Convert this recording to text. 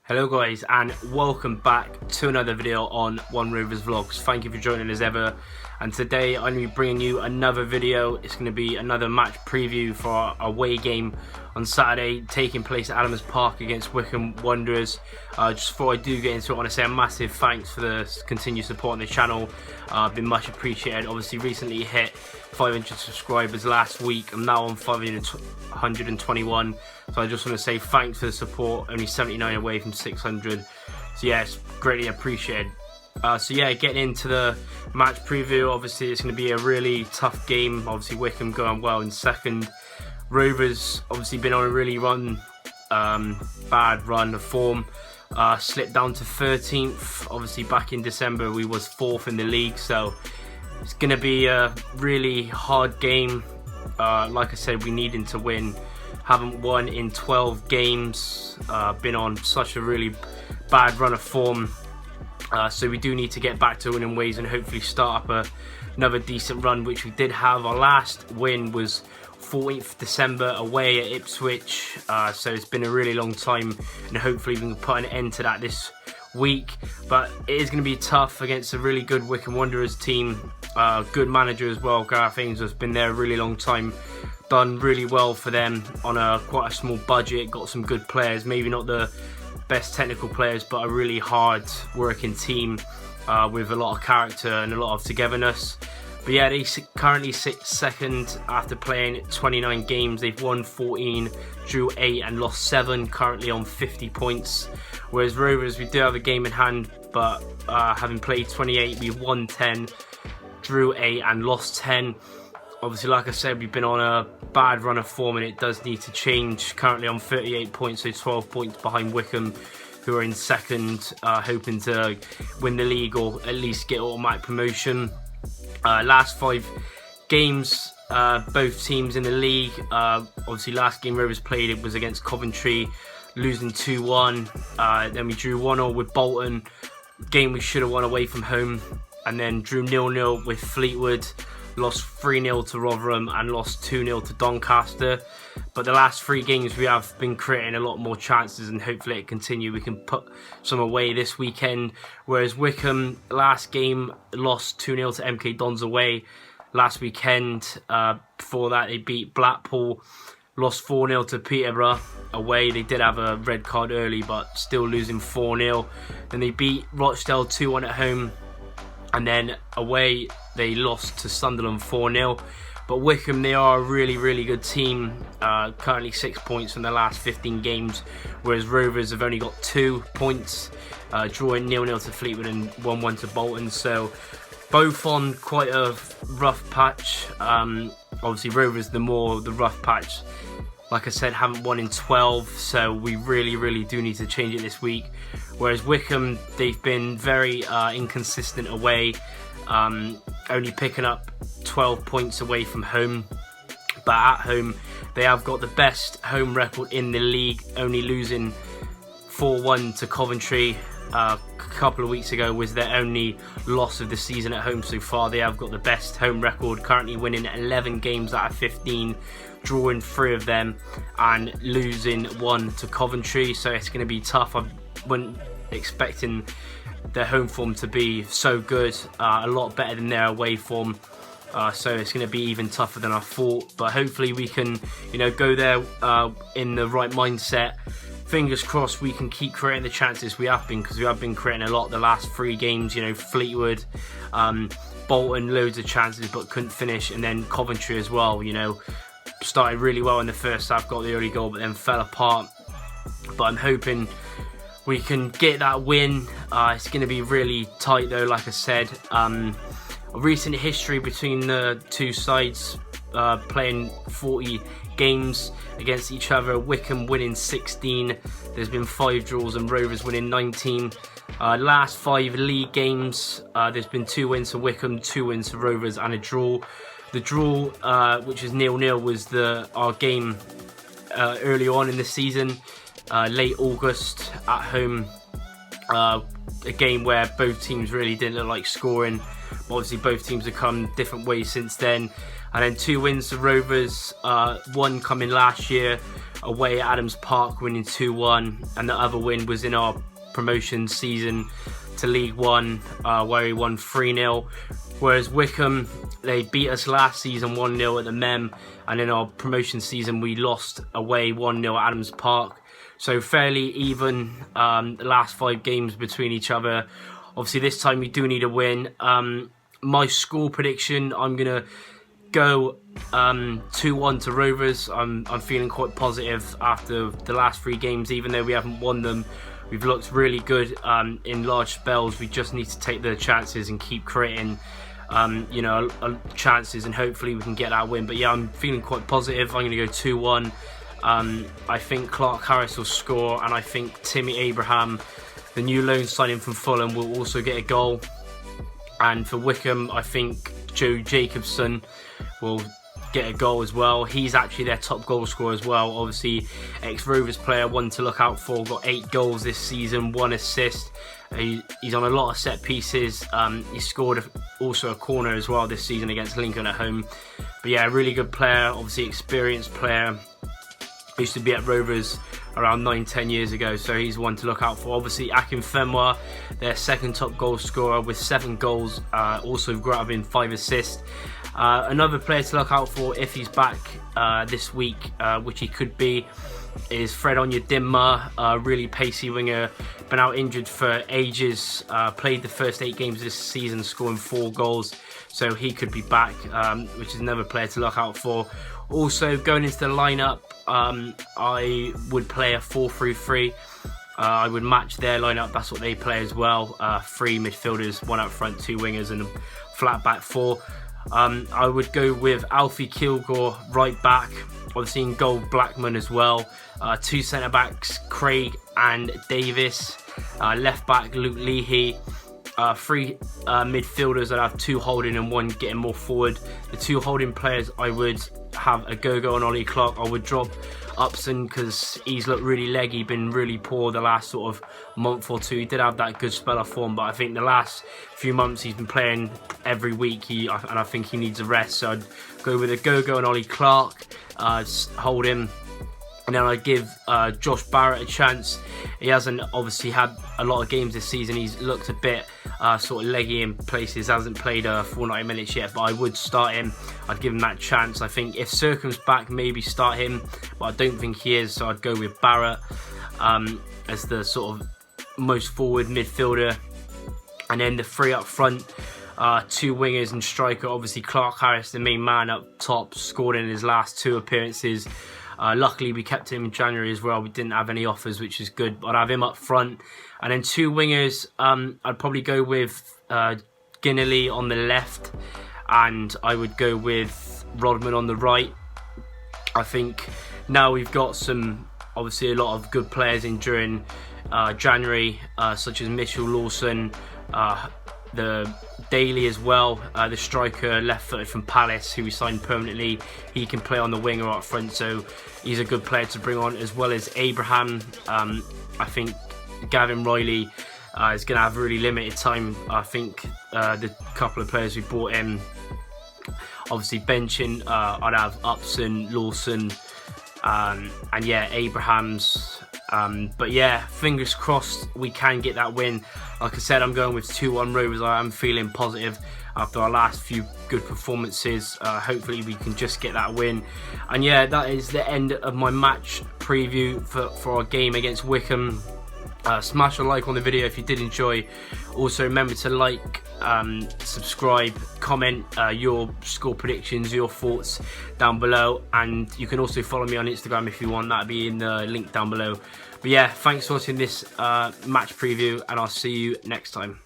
Hello guys, and welcome back to another video on One Rovers Vlogs. Thank you for joining as ever, and today I'm going to be bringing you another video. It's going to be another match preview for our away game on Saturday, taking place at Adams Park against Wycombe Wanderers. Just before I do get into it, I want to say a massive thanks for the continued support on the channel. Been much appreciated. Obviously recently hit 500 subscribers last week. I'm now on 521, so I just want to say thanks for the support. Only 79 away from 600, so yeah, it's greatly appreciated. So yeah, getting into the match preview, obviously it's going to be a really tough game. Obviously Wycombe going well in second. Rovers obviously been on a really bad run of form. Slipped down to 13th. Obviously back in December we was 4th in the league, so it's going to be a really hard game. Like I said, we needing to win. Haven't won in 12 games. Been on such a really bad run of form. So we do need to get back to winning ways and hopefully start up another decent run, which we did have. Our last win was 14th December away at Ipswich. So it's been a really long time, and hopefully we can put an end to that this week. But it is going to be tough against a really good Wycombe Wanderers team. Good manager as well. Gareth Ainsworth's been there a really long time. Done really well for them on quite a small budget. Got some good players, maybe not the best technical players, but a really hard working team with a lot of character and a lot of togetherness. But yeah, they currently sit second after playing 29 games. They've won 14, drew 8 and lost 7, currently on 50 points. Whereas Rovers, we do have a game in hand, but having played 28, we've won 10, drew 8 and lost 10. Obviously, like I said, we've been on a bad run of form and it does need to change. Currently on 38 points, so 12 points behind Wycombe, who are in second, hoping to win the league or at least get automatic promotion. Last 5 games, both teams in the league. Obviously, last game Rovers played, it was against Coventry, losing 2-1. Then we drew 1-0 with Bolton, game we should have won away from home, and then drew 0-0 with Fleetwood. Lost 3-0 to Rotherham and lost 2-0 to Doncaster. But the last 3 games we have been creating a lot more chances, and hopefully it continue. We can put some away this weekend. Whereas Wycombe, last game, lost 2-0 to MK Dons away. Last weekend, before that they beat Blackpool. Lost 4-0 to Peterborough away. They did have a red card early, but still losing 4-0. Then they beat Rochdale 2-1 at home. And then away they lost to Sunderland 4-0. But Wycombe, they are a really good team. Currently 6 points from the last 15 games, whereas Rovers have only got 2 points, drawing 0-0 to Fleetwood and 1-1 to Bolton. So both on quite a rough patch. Obviously Rovers the rough patch. Like I said, haven't won in 12, so we really do need to change it this week. Whereas Wycombe, they've been very inconsistent away, only picking up 12 points away from home. But at home, they have got the best home record in the league, only losing 4-1 to Coventry. A couple of weeks ago was their only loss of the season at home so far. They have got the best home record, currently winning 11 games out of 15, drawing 3 of them and losing 1 to Coventry. So it's going to be tough. I wasn't expecting their home form to be so good, a lot better than their away form. So it's going to be even tougher than I thought. But hopefully we can, go there in the right mindset. Fingers crossed we can keep creating the chances we have been, because we have been creating a lot the last 3 games. Fleetwood, Bolton, loads of chances but couldn't finish, and then Coventry as well. Started really well in the first half, got the early goal, but then fell apart. But I'm hoping we can get that win. It's going to be really tight though, like I said. A recent history between the two sides, playing 40 games against each other. Wycombe winning 16. There's been 5 draws and Rovers winning 19. Last 5 league games, there's been 2 wins for Wycombe, 2 wins for Rovers and a draw. The draw, which is 0-0, was our game early on in the season, late August at home. A game where both teams really didn't look like scoring. Obviously both teams have come different ways since then. And then 2 wins for Rovers, 1 coming last year away at Adams Park, winning 2-1, and the other win was in our promotion season to League One, where we won 3-0. Whereas Wycombe, they beat us last season 1-0 at the Mem, and in our promotion season we lost away 1-0 at Adams Park. So fairly even the last 5 games between each other. Obviously this time we do need a win. My score prediction, I'm going to go 2-1 to Rovers. I'm feeling quite positive after the last 3 games, even though we haven't won them. We've looked really good in large spells. We just need to take the chances and keep creating you know, chances, and hopefully we can get that win. But yeah, I'm feeling quite positive. I'm going to go 2-1. I think Clark Harris will score, and I think Timmy Abraham, the new loan signing from Fulham, will also get a goal. And for Wycombe, I think Joe Jacobson will get a goal as well. He's actually their top goal scorer as well. Obviously, ex-Rovers player, one to look out for. Got 8 goals this season, 1 assist. He's on a lot of set pieces. He scored also a corner as well this season against Lincoln at home. But yeah, a really good player, obviously experienced player. Used to be at Rovers around 9-10 years ago, so he's one to look out for. Obviously Akinfenwa, their second top goal scorer with 7 goals, also grabbing 5 assists. Another player to look out for if he's back this week, which he could be, is Fred Onyedinma, really pacey winger, been out injured for ages, played the first 8 games of this season, scoring 4 goals, so he could be back, which is another player to look out for. Also going into the lineup, I would play a 4-3-3. I would match their lineup. That's what they play as well. 3 midfielders, 1 up front, 2 wingers, and a flat back 4. I would go with Alfie Kilgore right back. Obviously in goal, Blackman as well. 2 centre backs, Craig and Davis. Left back, Luke Leahy. 3 midfielders. I'd have 2 holding and 1 getting more forward. The 2 holding players, I would have a Gogo and Ollie Clark. I would drop Upson because he's looked really leggy, been really poor the last sort of month or 2. He did have that good spell of form, but I think the last few months he's been playing every week, and I think he needs a rest. So I'd go with a Gogo and Ollie Clark, hold him. And then I give Josh Barrett a chance. He hasn't obviously had a lot of games this season. He's looked a bit sort of leggy in places. Hasn't played full 90 minutes yet, but I would start him. I'd give him that chance. I think if Circum's back, maybe start him, but I don't think he is. So I'd go with Barrett as the sort of most forward midfielder. And then the 3 up front, 2 wingers and striker. Obviously Clark Harris, the main man up top, scored in his last 2 appearances. Luckily we kept him in January as well. We didn't have any offers, which is good, but I'd have him up front. And then 2 wingers, I'd probably go with Ginnerly on the left, and I would go with Rodman on the right. I think now we've got obviously a lot of good players in during January, such as Mitchell Lawson, the Daly as well, the striker, left-footed from Palace, who we signed permanently. He can play on the wing or up front, so he's a good player to bring on, as well as Abraham. I think Gavin Riley is going to have really limited time. I think the couple of players we brought in, obviously benching, I'd have Upson, Lawson, and yeah, Abraham's. But yeah, fingers crossed we can get that win. Like I said, I'm going with 2-1 Rovers. I am feeling positive after our last few good performances. Hopefully we can just get that win. And yeah, that is the end of my match preview for our game against Wycombe. Smash a like on the video if you did enjoy. Also remember to like, subscribe, comment your score predictions, your thoughts down below, and you can also follow me on Instagram if you want. That'll be in the link down below. But yeah, thanks for watching this match preview, and I'll see you next time.